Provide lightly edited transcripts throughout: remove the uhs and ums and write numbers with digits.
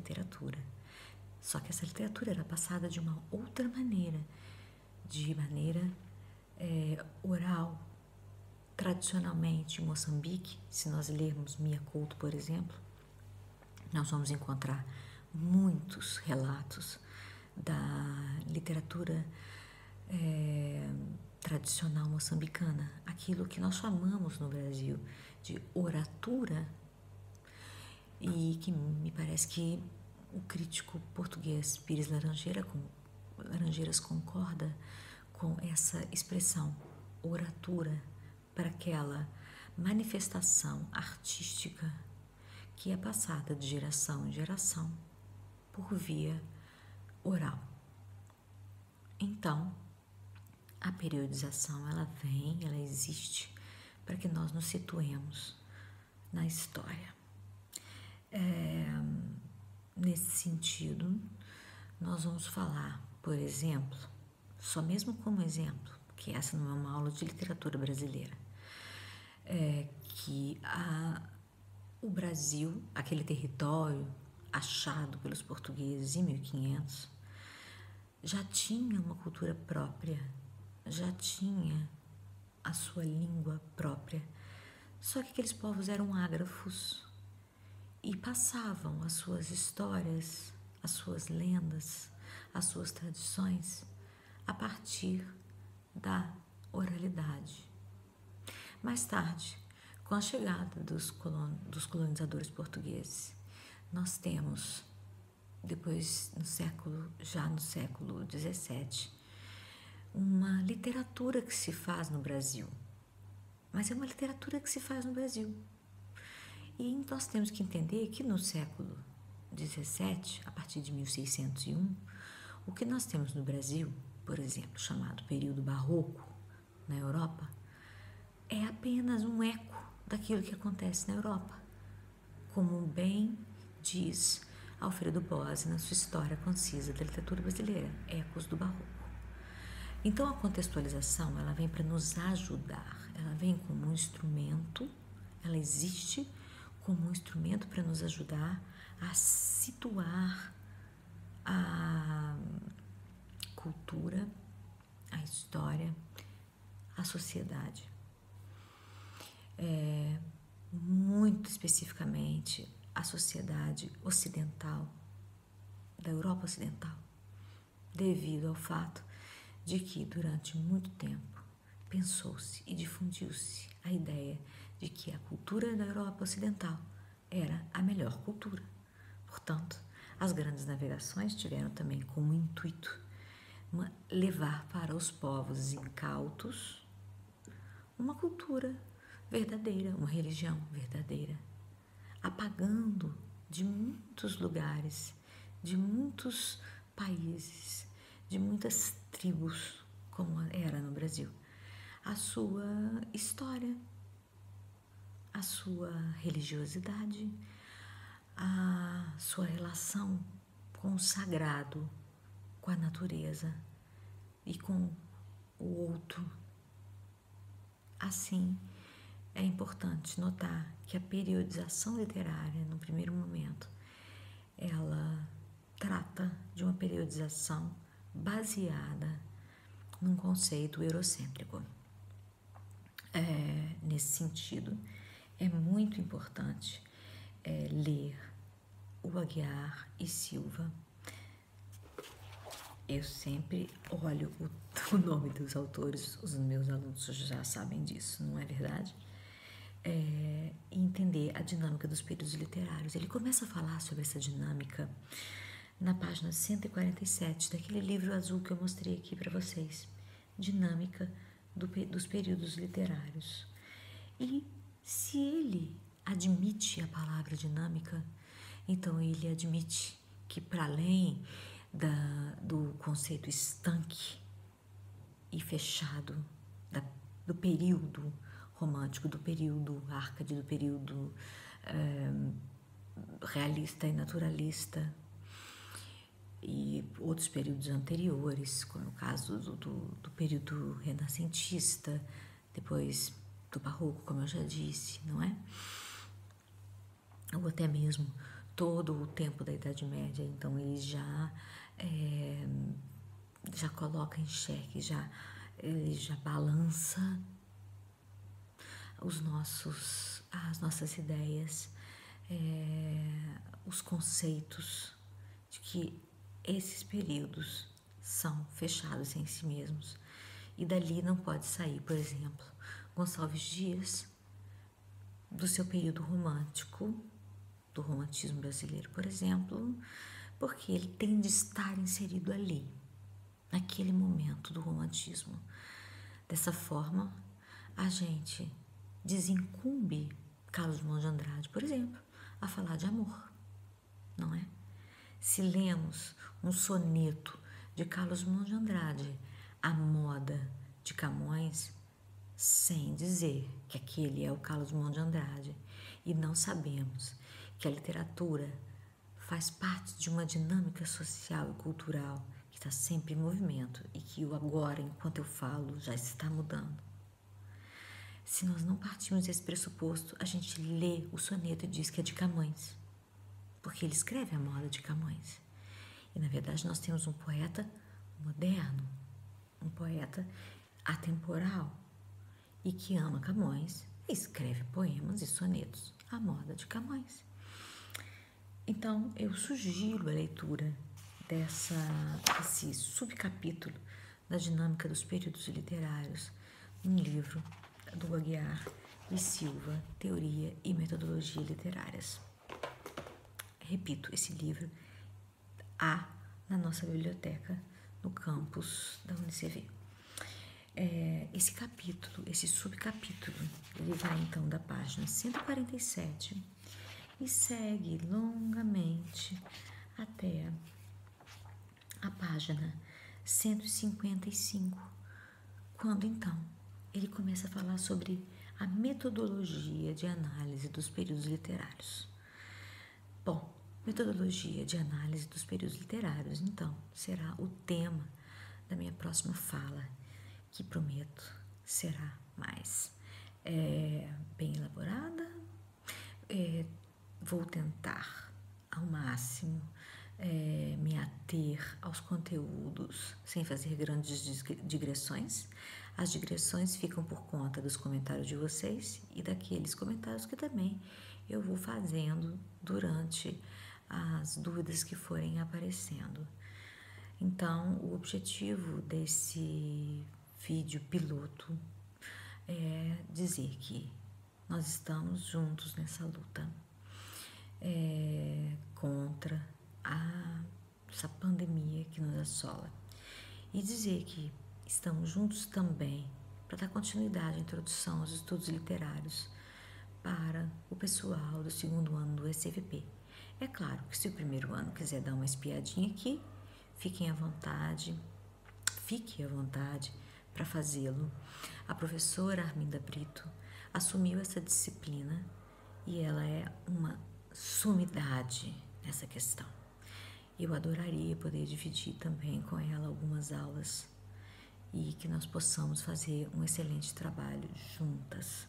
literatura. Só que essa literatura era passada de uma outra maneira, de maneira oral. Tradicionalmente, em Moçambique, se nós lermos Mia Couto, por exemplo, nós vamos encontrar muitos relatos da literatura tradicional moçambicana, aquilo que nós chamamos no Brasil de oratura, e que me parece que o crítico português Pires Laranjeiras concorda com essa expressão, oratura, para aquela manifestação artística que é passada de geração em geração por via oral. Então, a periodização, ela existe para que nós nos situemos na história. Nesse sentido, nós vamos falar, por exemplo, só mesmo como exemplo, que essa não é uma aula de literatura brasileira, que o Brasil, aquele território achado pelos portugueses em 1500, já tinha uma cultura própria, já tinha a sua língua própria, só que aqueles povos eram ágrafos e passavam as suas histórias, as suas lendas, as suas tradições a partir da oralidade. Mais tarde, com a chegada dos colonizadores portugueses, nós temos, depois no século XVII, uma literatura que se faz no Brasil, mas é uma literatura que se faz no Brasil. E nós temos que entender que no século XVII, a partir de 1601, o que nós temos no Brasil, por exemplo, chamado período barroco na Europa, é apenas um eco daquilo que acontece na Europa, como bem diz Alfredo Bose na sua História Concisa da Literatura Brasileira, Ecos do Barroco. Então a contextualização, ela vem para nos ajudar, ela vem como um instrumento, ela existe como um instrumento para nos ajudar a situar a cultura, a história, a sociedade. Muito especificamente a sociedade ocidental, da Europa Ocidental, devido ao fato de que durante muito tempo pensou-se e difundiu-se a ideia de que a cultura da Europa Ocidental era a melhor cultura. Portanto, as grandes navegações tiveram também como intuito levar para os povos incautos uma cultura verdadeira, uma religião verdadeira, apagando de muitos lugares, de muitos países, de muitas tribos, como era no Brasil, a sua história, a sua religiosidade, a sua relação com o sagrado, com a natureza e com o outro. Assim, é importante notar que a periodização literária, no primeiro momento, ela trata de uma periodização baseada num conceito eurocêntrico. Nesse sentido, é muito importante ler o Aguiar e Silva. Eu sempre olho o nome dos autores, os meus alunos já sabem disso, não é verdade? E entender a dinâmica dos períodos literários. Ele começa a falar sobre essa dinâmica na página 147 daquele livro azul que eu mostrei aqui para vocês, Dinâmica dos Períodos Literários. E se ele admite a palavra dinâmica, então ele admite que, para além do conceito estanque e fechado do período romântico, do período Árcade, do período realista e naturalista, e outros períodos anteriores, como o caso do período renascentista, depois do barroco, como eu já disse, não é? Ou até mesmo todo o tempo da Idade Média, então ele já coloca em xeque, ele já balança as nossas ideias, os conceitos de que esses períodos são fechados em si mesmos e dali não pode sair. Por exemplo, Gonçalves Dias, do seu período romântico, do romantismo brasileiro, por exemplo, porque ele tem de estar inserido ali, naquele momento do romantismo. Dessa forma, a gente desincumbe Carlos Drummond de Andrade, por exemplo, a falar de amor, não é? Se lemos um soneto de Carlos Drummond de Andrade, A Moda de Camões, sem dizer que aquele é o Carlos Drummond de Andrade, e não sabemos que a literatura faz parte de uma dinâmica social e cultural que está sempre em movimento e que o agora, enquanto eu falo, já está mudando. Se nós não partimos desse pressuposto, a gente lê o soneto e diz que é de Camões, porque ele escreve A Moda de Camões. E, na verdade, nós temos um poeta moderno, um poeta atemporal e que ama Camões e escreve poemas e sonetos à moda de Camões. Então, eu sugiro a leitura desse subcapítulo da dinâmica dos períodos literários no livro do Aguiar e Silva, Teoria e Metodologia Literárias. Repito, esse livro há na nossa biblioteca no campus da UniCV. Esse subcapítulo, ele vai então da página 147 e segue longamente até a página 155, quando então ele começa a falar sobre a metodologia de análise dos períodos literários. Bom, metodologia de análise dos períodos literários, então, será o tema da minha próxima fala, que prometo será mais bem elaborada. Vou tentar ao máximo me ater aos conteúdos sem fazer grandes digressões. As digressões ficam por conta dos comentários de vocês e daqueles comentários que também eu vou fazendo durante as dúvidas que forem aparecendo. Então, o objetivo desse vídeo piloto é dizer que nós estamos juntos nessa luta contra essa pandemia que nos assola, e dizer que estamos juntos também para dar continuidade à introdução aos estudos literários para o pessoal do segundo ano do ECVP. É claro que se o primeiro ano quiser dar uma espiadinha aqui, fique à vontade para fazê-lo. A professora Arminda Brito assumiu essa disciplina e ela é uma sumidade nessa questão. Eu adoraria poder dividir também com ela algumas aulas e que nós possamos fazer um excelente trabalho juntas.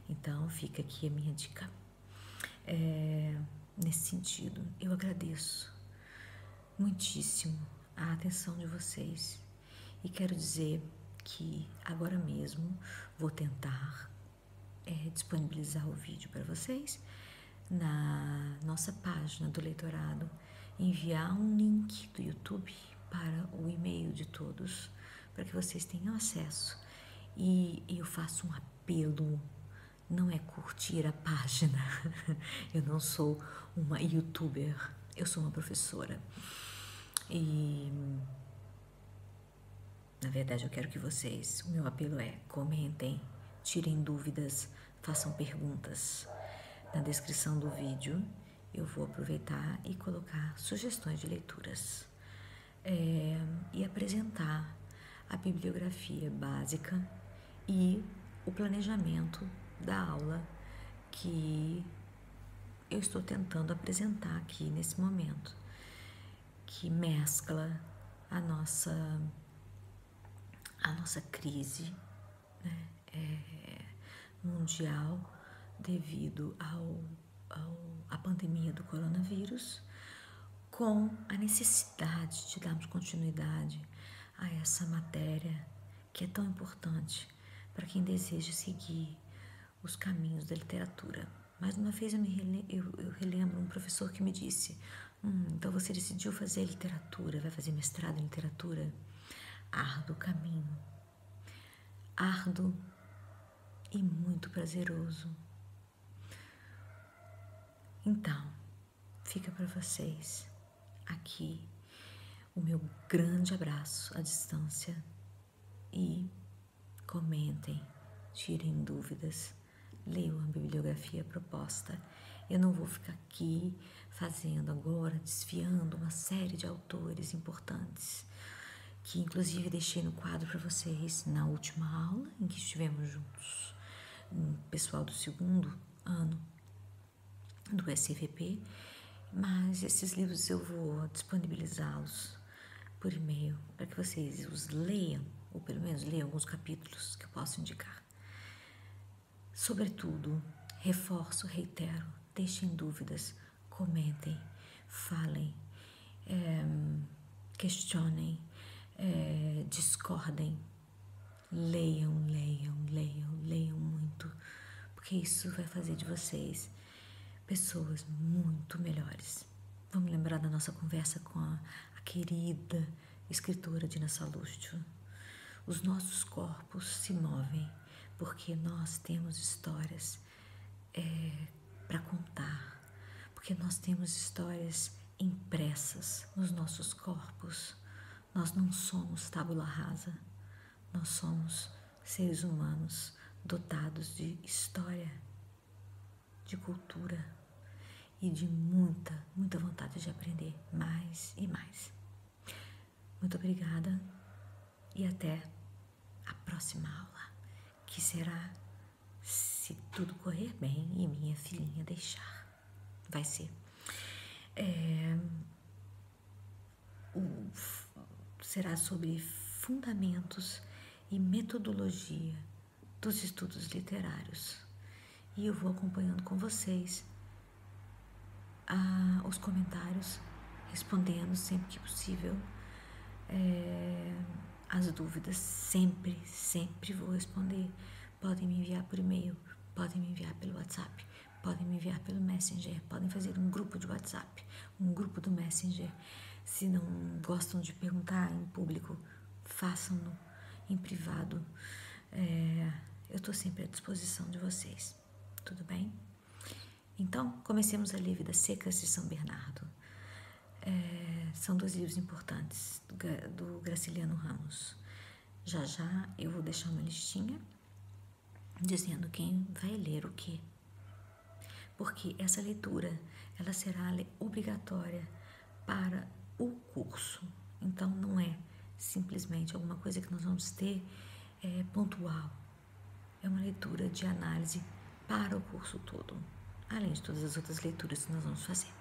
Então, fica aqui a minha dica. Nesse sentido, eu agradeço muitíssimo a atenção de vocês e quero dizer que agora mesmo vou tentar disponibilizar o vídeo para vocês na nossa página do leitorado, enviar um link do YouTube para o e-mail de todos, para que vocês tenham acesso. E eu faço um apelo, não é curtir a página, eu não sou uma youtuber, eu sou uma professora. E, na verdade, eu quero que vocês, o meu apelo é: comentem, tirem dúvidas, façam perguntas. Na descrição do vídeo, eu vou aproveitar e colocar sugestões de leituras e apresentar a bibliografia básica e o planejamento da aula que eu estou tentando apresentar aqui nesse momento, que mescla a nossa crise, né, mundial devido a pandemia do coronavírus, com a necessidade de darmos continuidade a essa matéria que é tão importante para quem deseja seguir os caminhos da literatura. Mais uma vez eu relembro um professor que me disse: então você decidiu fazer literatura, vai fazer mestrado em literatura? Árduo caminho, árduo e muito prazeroso. Então, fica para vocês aqui o meu grande abraço à distância e comentem, tirem dúvidas, leiam a bibliografia proposta. Eu não vou ficar aqui fazendo agora, desfiando uma série de autores importantes, que inclusive deixei no quadro para vocês na última aula em que estivemos juntos, o pessoal do segundo ano do SVP, mas esses livros eu vou disponibilizá-los por e-mail para que vocês os leiam, ou pelo menos leiam alguns capítulos que eu posso indicar. Sobretudo, reforço, reitero, deixem dúvidas, comentem, falem, questionem, discordem, leiam muito, porque isso vai fazer de vocês pessoas muito melhores. Vamos lembrar da nossa conversa com a querida escritora Dina Salustio. Os nossos corpos se movem porque nós temos histórias para contar, porque nós temos histórias impressas nos nossos corpos. Nós não somos tábula rasa, nós somos seres humanos dotados de história, de cultura e de muita vontade de aprender mais e mais. Muito obrigada e até a próxima aula, que será, se tudo correr bem e minha filhinha deixar, vai ser. Será sobre fundamentos e metodologia dos estudos literários. E eu vou acompanhando com vocês os comentários, respondendo sempre que possível as dúvidas. Sempre vou responder. Podem me enviar por e-mail, podem me enviar pelo WhatsApp, podem me enviar pelo Messenger, podem fazer um grupo de WhatsApp, um grupo do Messenger. Se não gostam de perguntar em público, façam-no em privado. Eu estou sempre à disposição de vocês. Tudo bem? Então, comecemos a ler Vidas Secas de São Bernardo. São 2 livros importantes do Graciliano Ramos. Já eu vou deixar uma listinha dizendo quem vai ler o quê. Porque essa leitura, ela será obrigatória para o curso. Então, não é simplesmente alguma coisa que nós vamos ter pontual. É uma leitura de análise para o curso todo, além de todas as outras leituras que nós vamos fazer.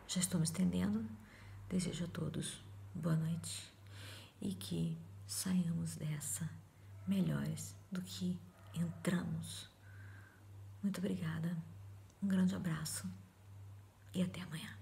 Já estou me estendendo. Desejo a todos boa noite e que saiamos dessa melhores do que entramos. Muito obrigada, um grande abraço e até amanhã.